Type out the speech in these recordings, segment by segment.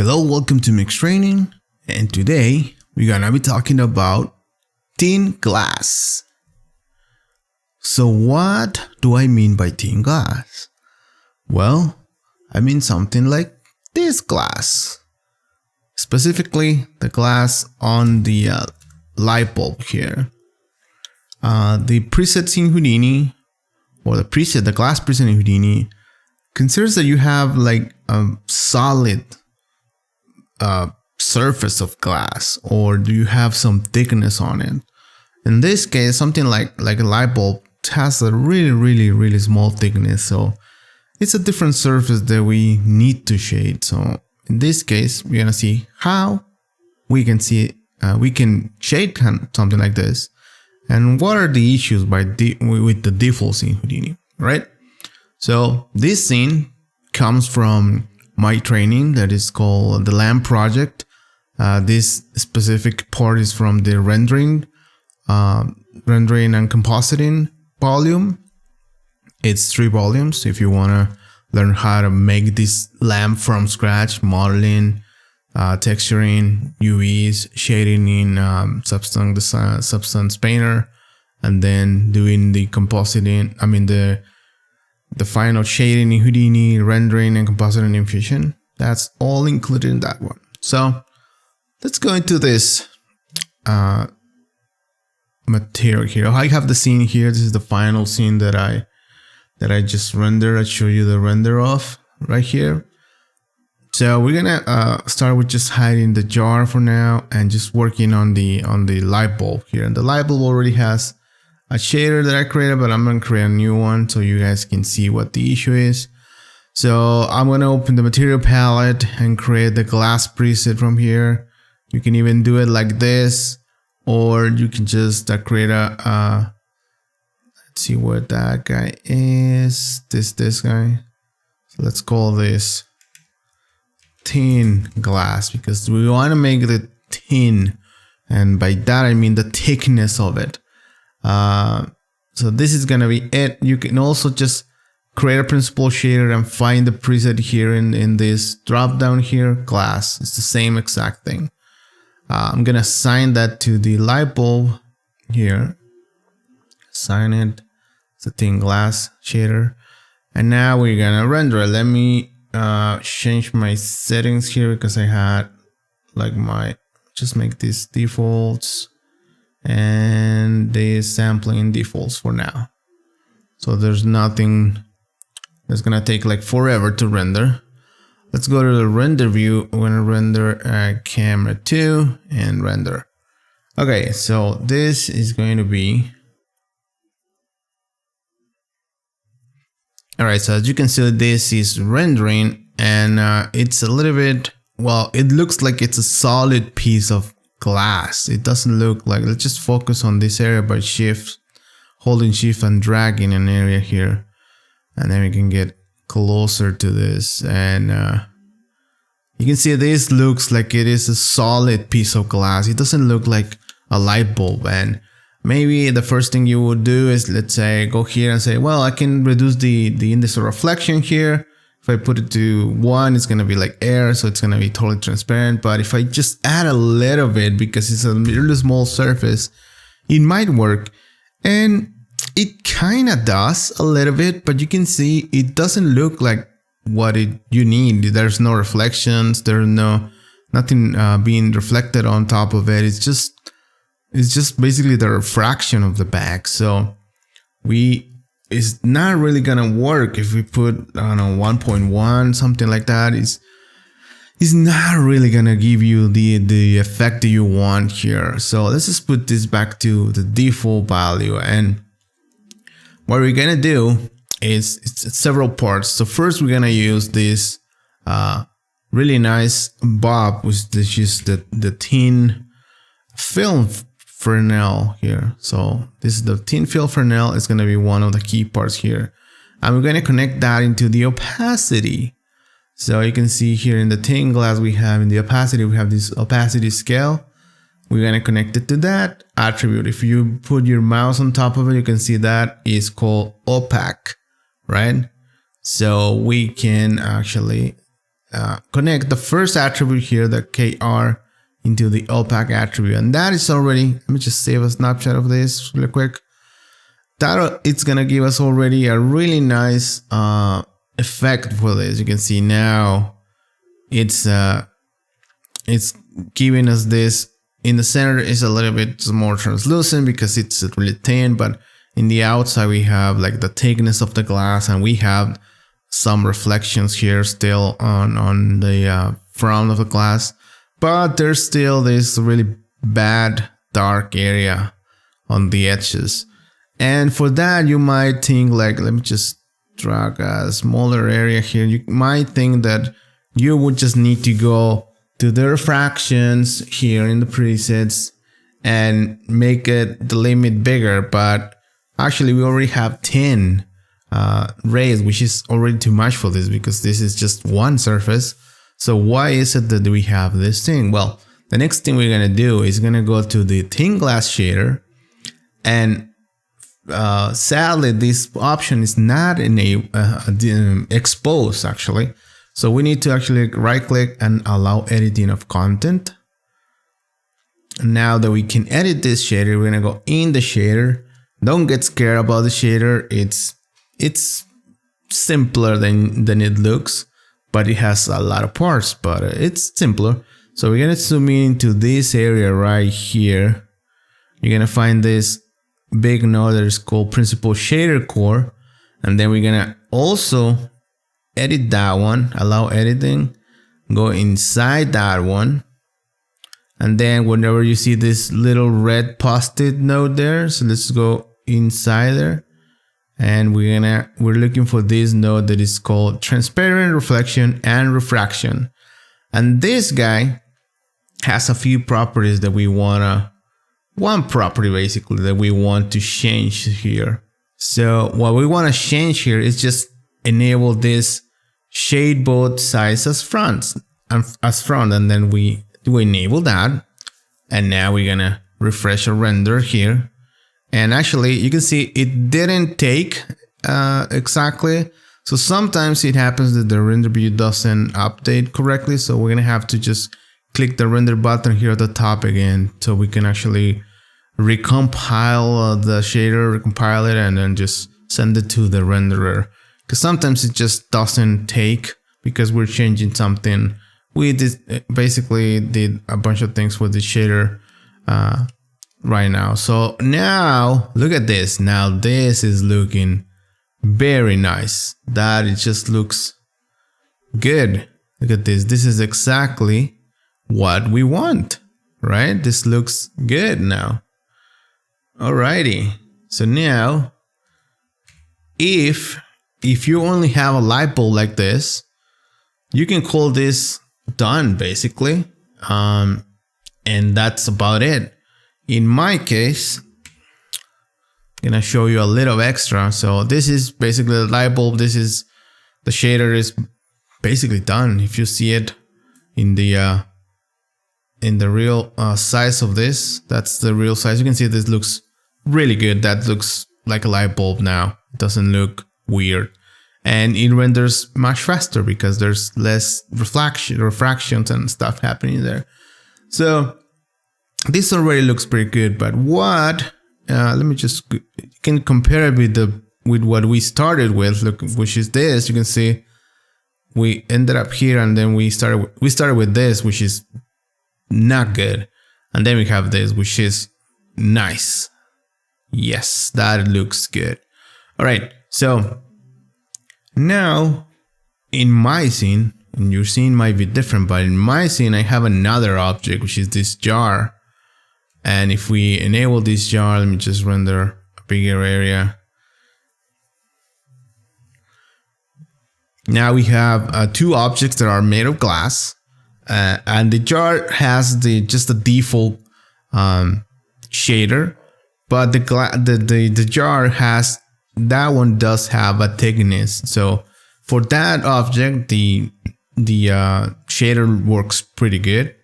Hello, welcome to Mix Training, and today we're gonna be talking about thin glass. So what do I mean by thin glass? Well, I mean something like this glass. Specifically, the glass on the light bulb here. The presets in Houdini, or the glass preset in Houdini, considers that you have like a solid surface of glass, or do you have some thickness on it? In this case, something like a light bulb has a really small thickness, so it's a different surface that we need to shade. So in this case, we're gonna see how we can see we can shade something like this, and what are the issues with the defaults in Houdini, right? So this scene comes from my training that is called the LAMP project. This specific part is from the rendering and compositing volume. It's 3 volumes. If you want to learn how to make this LAMP from scratch, modeling, texturing, UVs, shading in Substance Painter, and then doing the compositing, the final shading in Houdini, rendering and compositing in Fusion. That's all included in that one. So let's go into this material here. I have the scene here. This is the final scene that I just rendered. I show you the render of right here. So we're gonna start with just hiding the jar for now and just working on the light bulb here. And the light bulb already has a shader that I created, but I'm gonna create a new one so you guys can see what the issue is. So I'm gonna open the material palette and create the glass preset from here. You can even do it like this, or you can just create a let's see what that guy is. This guy. So let's call this thin glass, because we want to make it thin, and by that I mean the thickness of it. So this is gonna be it. You can also just create a principal shader and find the preset here in this drop down here, glass. It's the same exact thing. I'm gonna assign that to the light bulb here. Assign it. It's a thin glass shader, and now we're gonna render it. Let me change my settings here, because I had like just make these defaults and the sampling defaults for now. So there's nothing that's gonna take like forever to render. Let's go to the render view. We're gonna render camera 2 and render. Okay, so this is going to be, all right. So as you can see, this is rendering, and it's a little bit, well, it looks like it's a solid piece of glass. It doesn't look like, let's just focus on this area by holding shift and dragging an area here, and then we can get closer to this, and you can see this looks like it is a solid piece of glass. It doesn't look like a light bulb. And maybe the first thing you would do is, let's say, go here and say, well, I can reduce the index of reflection here. If I put it to 1, it's gonna be like air, so it's gonna be totally transparent. But if I just add a little bit, because it's a really small surface, it might work. And it kind of does a little bit, but you can see it doesn't look like what you need. There's no reflections. There's nothing being reflected on top of it. It's just basically the refraction of the back. So it's not really gonna work if we put, I don't know, 1.1, something like that. It's not really gonna give you the effect that you want here. So let's just put this back to the default value, and what we're gonna do is, it's several parts. So first we're gonna use this really nice bob, which is just the thin film Fresnel here. So this is the thin film Fresnel. It's gonna be one of the key parts here, and we're gonna connect that into the opacity. So you can see here in the thin glass, we have in the opacity, we have this opacity scale. We're gonna connect it to that attribute. If you put your mouse on top of it, you can see that is called opaque, right? So we can actually connect the first attribute here, the KR, into the opaque attribute, and that is already, let me just save a snapshot of this real quick. That it's gonna give us already a really nice effect for this. You can see now it's giving us this. In the center is a little bit more translucent because it's really thin, but in the outside we have like the thickness of the glass, and we have some reflections here still on the front of the glass, but there's still this really bad dark area on the edges. And for that, you might think like, let me just drag a smaller area here. You might think that you would just need to go to the refractions here in the presets and make it the limit bigger, but actually we already have 10 rays, which is already too much for this because this is just one surface. So why is it that we have this thing? Well, the next thing we're gonna do is gonna go to the thin glass shader, and sadly this option is not in expose actually. So we need to actually right click and allow editing of content. Now that we can edit this shader, we're gonna go in the shader. Don't get scared about the shader. It's simpler than it looks, but it has a lot of parts, but it's simpler. So we're gonna zoom in into this area right here. You're gonna find this big node that is called Principal Shader Core, and then we're gonna also edit that one, allow editing, go inside that one, and then whenever you see this little red post-it node there, so let's go inside there, and we're looking for this node that is called Transparent, Reflection, and Refraction. And this guy has a few properties that we one property basically that we want to change here. So what we want to change here is just enable this shade both sides as front, and then we enable that, and now we're gonna refresh our render here, and actually you can see it didn't take exactly. So sometimes it happens that the render view doesn't update correctly, so we're gonna have to just click the render button here at the top again, so we can actually recompile the shader, recompile it, and then just send it to the renderer. Because sometimes it just doesn't take because we're changing something. We basically did a bunch of things with the shader right now. So now look at this. Now this is looking very nice. That it just looks good. Look at this. This is exactly what we want, right? This looks good now. Alrighty. So now if you only have a light bulb like this, you can call this done basically, and that's about it. In my case, I'm gonna show you a little extra. So this is basically the light bulb. This is the shader is basically done. If you see it in the real size of this, that's the real size. You can see this looks really good. That looks like a light bulb now. It doesn't look weird, and it renders much faster because there's less refractions and stuff happening there. So this already looks pretty good, but what let me just, you can compare it with what we started with, look, which is this. You can see we ended up here, and then we started with this, which is not good, and then we have this, which is nice. Yes, that looks good. All right, so now in my scene, and your scene might be different, but in my scene I have another object, which is this jar. And if we enable this jar, let me just render a bigger area. Now we have two objects that are made of glass, and the jar has just the default shader, but the jar has, that one does have a thickness. So for that object, the shader works pretty good.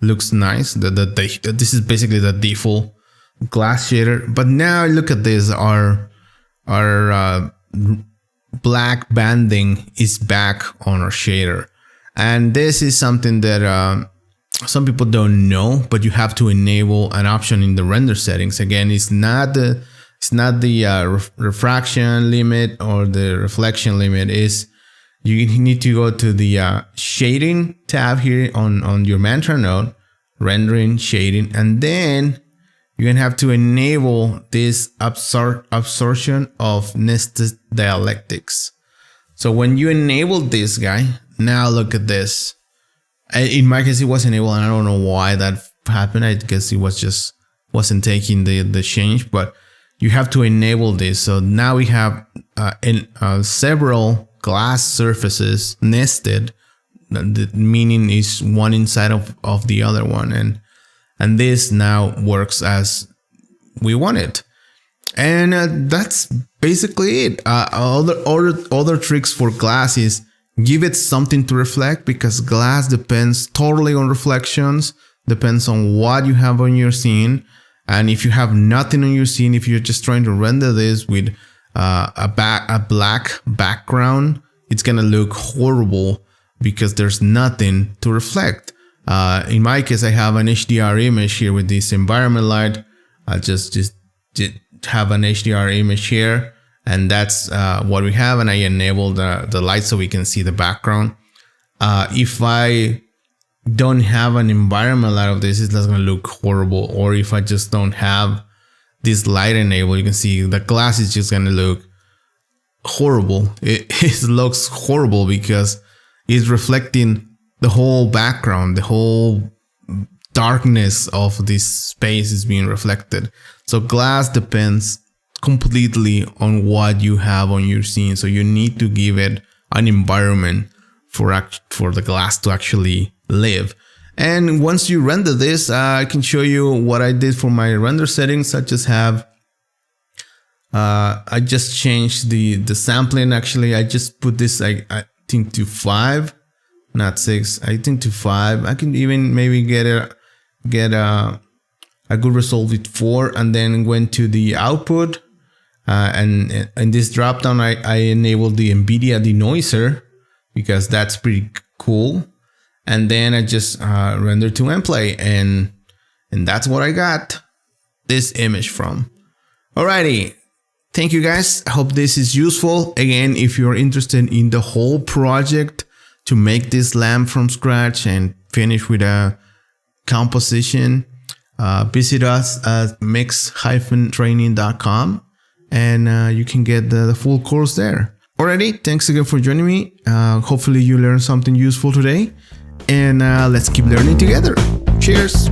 Looks nice. This is basically the default glass shader. But now look at this. Our black banding is back on our shader, And this is something that some people don't know, but you have to enable an option in the render settings. Again, it's not the refraction limit or the reflection limit. Is you need to go to the shading tab here on your mantra node, rendering, shading, and then you're gonna have to enable this absorption of nested dialectics. So when you enable this guy, now look at this. In my case, it was enabled, and I don't know why that happened. I guess it was just wasn't taking the change, but you have to enable this. So now we have several glass surfaces nested, meaning is one inside of the other one, and this now works as we want it. And that's basically it. Other tricks for glass is give it something to reflect, because glass depends totally on reflections, depends on what you have on your scene. And if you have nothing on your scene, if you're just trying to render this with a black background, it's gonna look horrible because there's nothing to reflect. In my case, I have an HDR image here with this environment light. I just have an HDR image here, and that's what we have. And I enabled the light so we can see the background. If I don't have an environment light of this, it's not gonna look horrible. Or if I just don't have this light enabled, you can see the glass is just gonna look horrible. It looks horrible because it's reflecting the whole background, the whole darkness of this space is being reflected. So glass depends completely on what you have on your scene. So you need to give it an environment for the glass to actually live. And once you render this, I can show you what I did for my render settings. I just have I just changed the sampling. Actually, I just put this I think to 5, not 6. I think to 5. I can even maybe get a good result with 4, and then went to the output, and in this drop down I enabled the NVIDIA denoiser because that's pretty cool. And then I just rendered to mplay, and that's what I got this image from. Alrighty, thank you guys. I hope this is useful. Again, if you're interested in the whole project to make this lamp from scratch and finish with a composition, visit us at mix-training.com, and you can get the full course there. Alrighty, thanks again for joining me. Hopefully you learned something useful today, and let's keep learning together. Cheers.